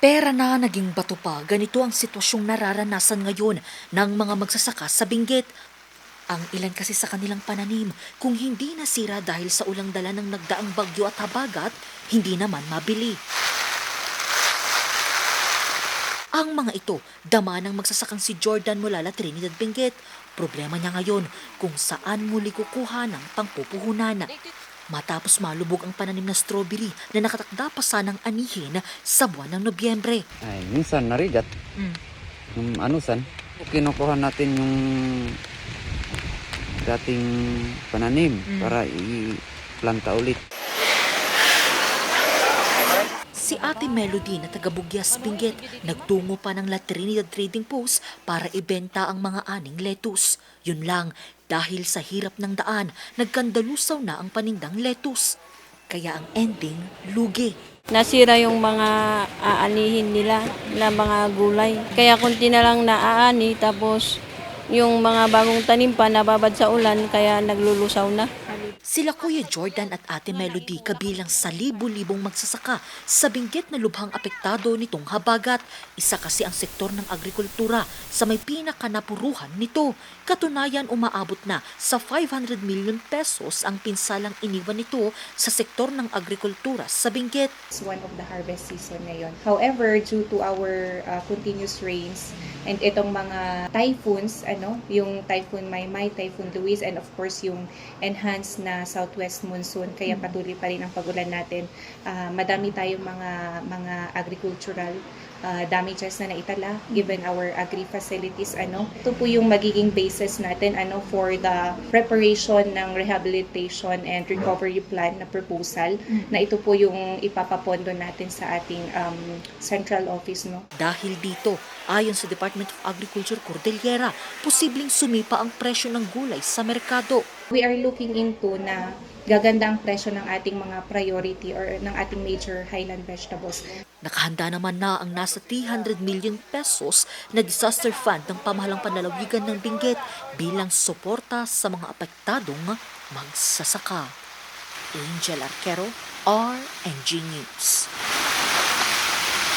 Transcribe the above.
Pera na naging bato pa, ganito ang sitwasyong nararanasan ngayon ng mga magsasaka sa Benguet. Ang ilan kasi sa kanilang pananim, kung hindi nasira dahil sa ulang dala ng nagdaang bagyo at habagat, hindi naman mabili. Ang mga ito, dama ng magsasakang si Jordan mula La Trinidad, Benguet. Problema niya ngayon kung saan muli kukuha ng pangpupuhunan. Matapos malubog ang pananim na strawberry na nakatakda pa sanang anihin sa buwan ng Nobyembre. Ay, minsan narigat. Yung anusan, kinukuha natin yung dating pananim para i-planta ulit. Si Ate Melody na taga-Bugyas, Benguet, nagtungo pa ng La Trinidad Trading Post para ibenta ang mga aning lettuce. Yun lang, dahil sa hirap ng daan, nagkandalusaw na ang panindang lettuce. Kaya ang ending, lugi. Nasira yung mga aanihin nila na mga gulay. Kaya kunti na lang naaani tapos yung mga bagong tanim pa nababad sa ulan kaya naglulusaw na. Sila Kuya Jordan at Ate Melody kabilang sa libu-libong magsasaka sa Benguet na lubhang apektado nitong habagat. Isa kasi ang sektor ng agrikultura sa may pinakanapuruhan nito. Katunayan umaabot na sa 500 million pesos ang pinsalang iniwan nito sa sektor ng agrikultura sa Benguet. It's one of the harvest season ngayon. However, due to our continuous rains and itong mga typhoons, yung Typhoon Maymay, Typhoon Luis, and of course yung enhanced na southwest monsoon, kaya patuloy pa rin ang pagulan natin. Madami tayong mga agricultural damages na naitala given our agri facilities. Ito po yung magiging basis natin for the preparation ng rehabilitation and recovery plan na proposal na ito po yung ipapapondo natin sa ating central office. Dahil dito, ayon sa Department of Agriculture Cordillera, posibleng sumipa ang presyo ng gulay sa merkado. We are looking into na gaganda ang presyo ng ating mga priority or ng ating major highland vegetables. Nakahanda naman na ang nasa 300 million pesos na disaster fund ng pamahalang panlalawigan ng Benguet bilang suporta sa mga apektadong magsasaka. Angel Arquero, RNG News.